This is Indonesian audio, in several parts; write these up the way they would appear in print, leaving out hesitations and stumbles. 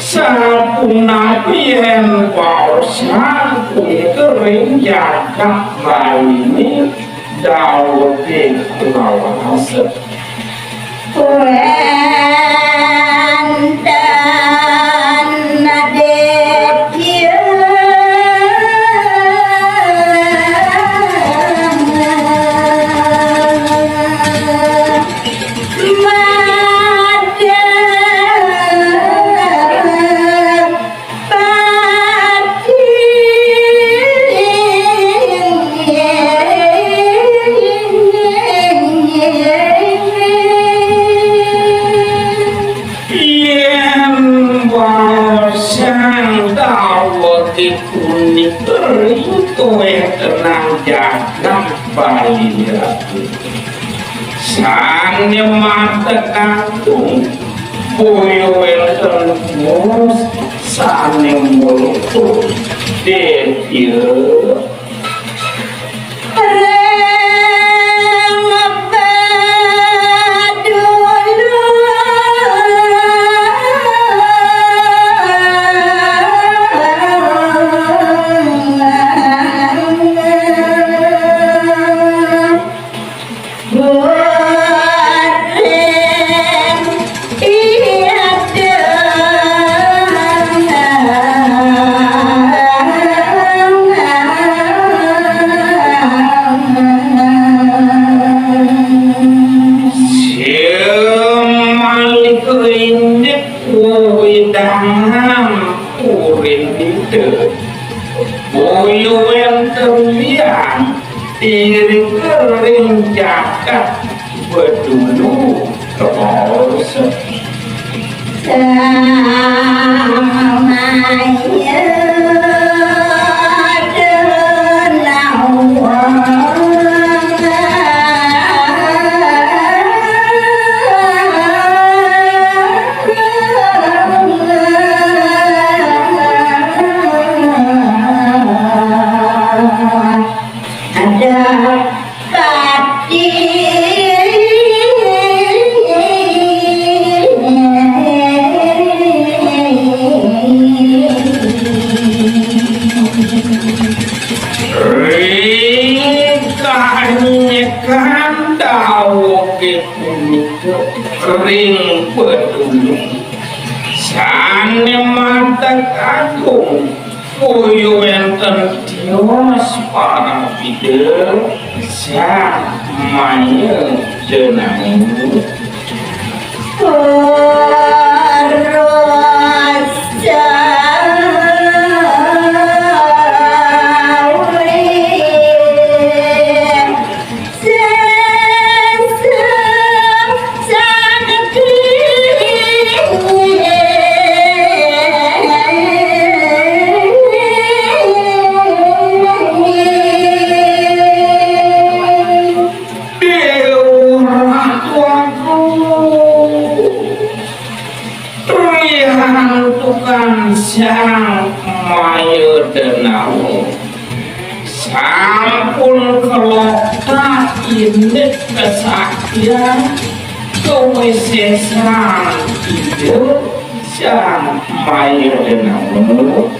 Sapuna pausan kering jagat laini dawati lawase dan nadekya kuning itu yang tenang jagat balia sang mata kantung boyo yang termus sang mulut dia boyo yang terlihat kering jagat berdulu kebos kering pedulung sane mata kagung boyo enten tios para pide sa maya jenang sang maya denau sampun kelota indek kesaktian kewisesan ide sang maya denau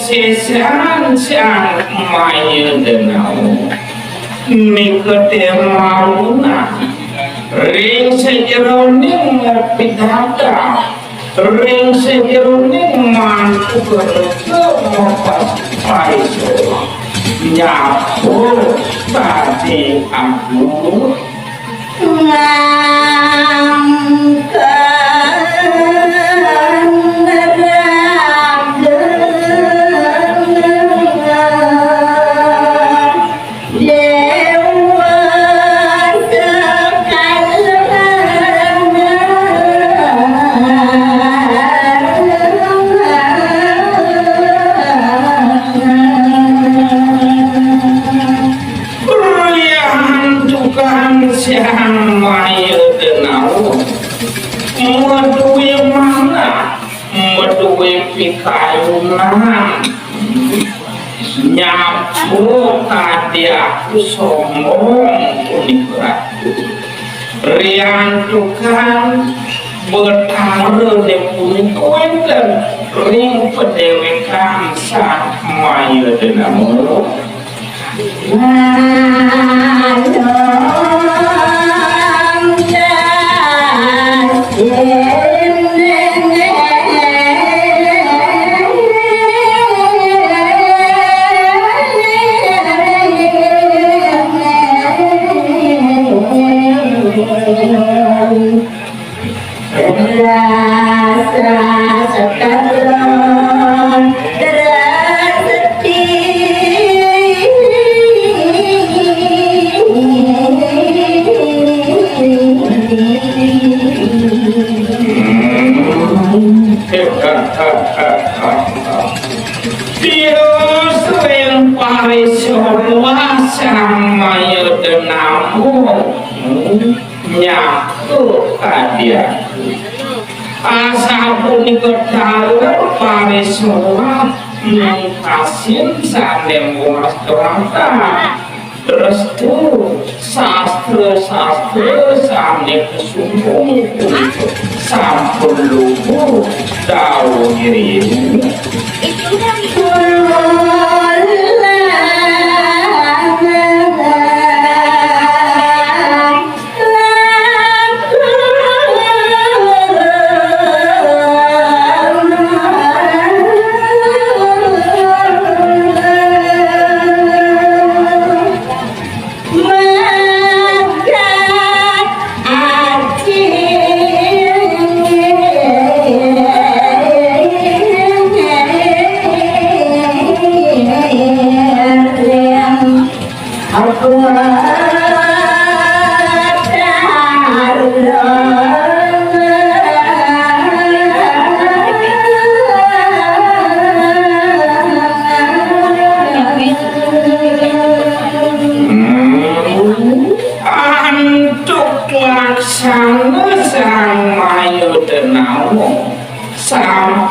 sesan sang maya denau mengikuti mauna ring sejeroning pidata ring sejeroning mantu kerja mopas paiso nyapu tadi aku siang maya denau meduwe mana meduwe pikayunan nyapu tadi aku sombong unikrat rian tukang bertaruh di punik dan ring pedewekan sang maya denau Tius ring parisowa sang maya denau nyaku kadia asa punika dalem parisowa mengkasin sandem was dorata restu sastra sane kesumpung sampun luhur daun diri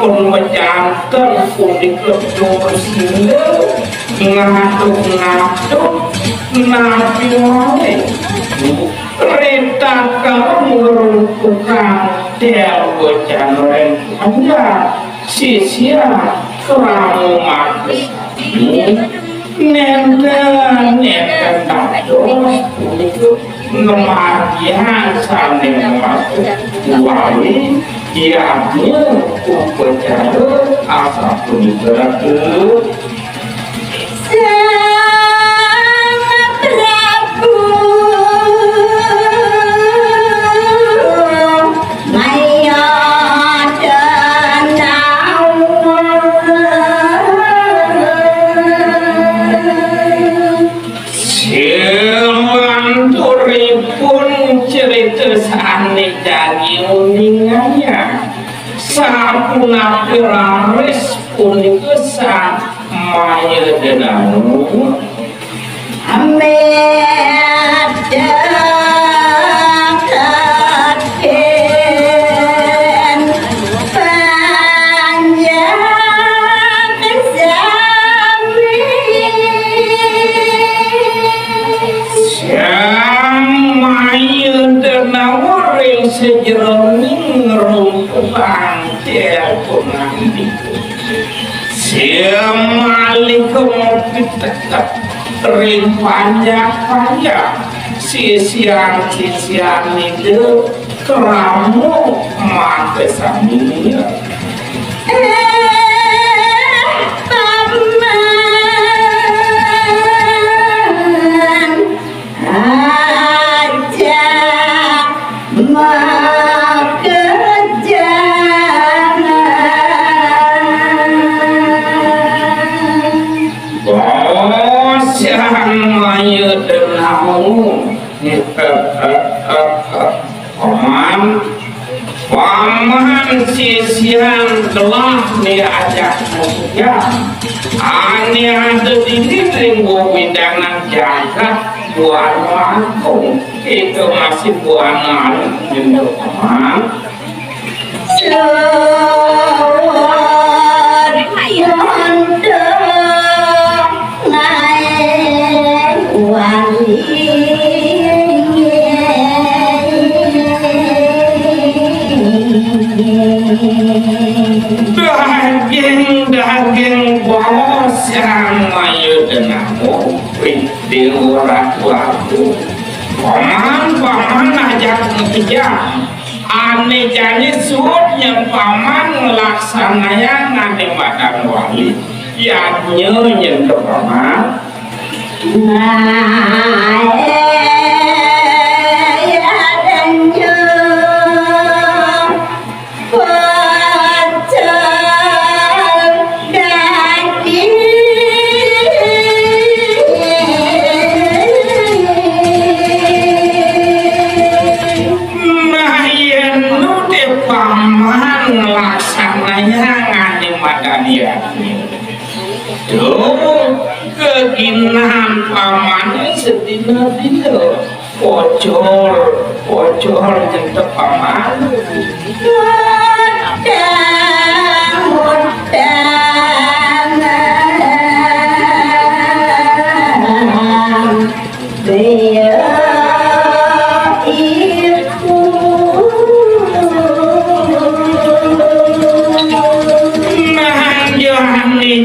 sampun menjantan kudik ledor sila ngaduk-ngaduk nabi wae reta kamu merungkukan dewa janren anda sisia keramu makus nenda tados ngemagian sane masuk wali ianya upacara asa punika sapuna piraris punika sang maya denau sejeroning rumpukan tepungan itu sia malih kemopi tetep ring panjang-panjang sisian itu keramu mate samia paman sisian telah diajak mulia ani ada di ringgo windangan jagat buat langkung itu masih buanan untuk paman daging bos yang mayu denamu di urat waktu paman ajak ngejar ane janji suutnya paman ngelaksananya nanti badan wali ya nyenyen ke paman keginahan pamannya sedina-dina pocor jentek paman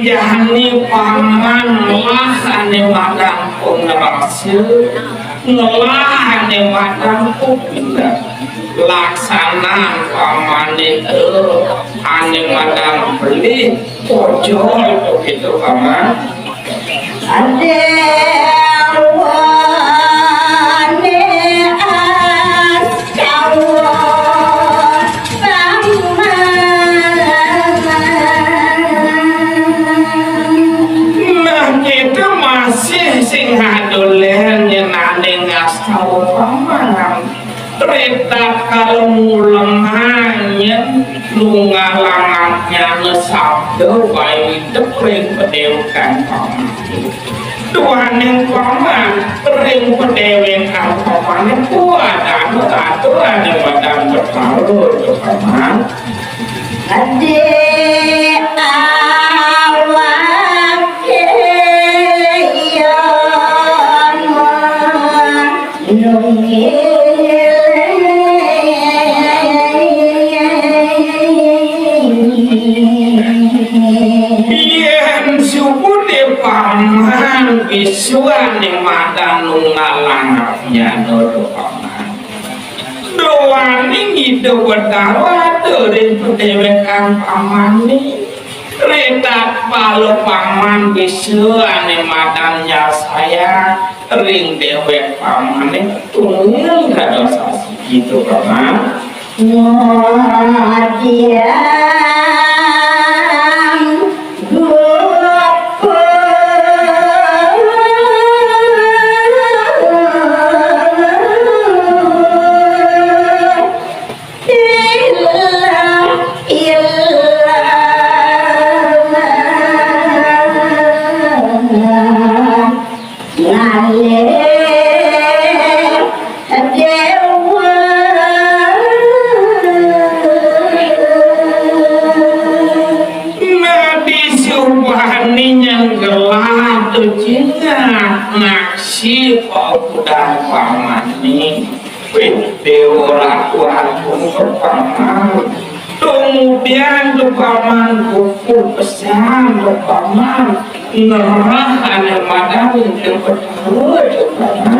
jahani paman lah ane madang pengerasir ngelah ane madang pindah laksana paman itu ane madang beli pojol begitu paman ade kalau mulangnya lungalangannya ngesabdo bayi depring pedewekan paman Tuhan yang paman ring pedewekan paman kuat aturan yang badan bertaruh paman adik awak nungi paman bisuan yang mata nungalangapnya nuru paman doan ini hidup berdawa dari pedewekan paman ini retak palu paman bisuan yang matanya saya ring dewek paman ini tunggal gak dosa gitu paman dia naksi dan paman ini dewa lakuan untuk paman kemudian tuh paman kuku pesan tuh paman ngerah ane madang yang pertama tuh paman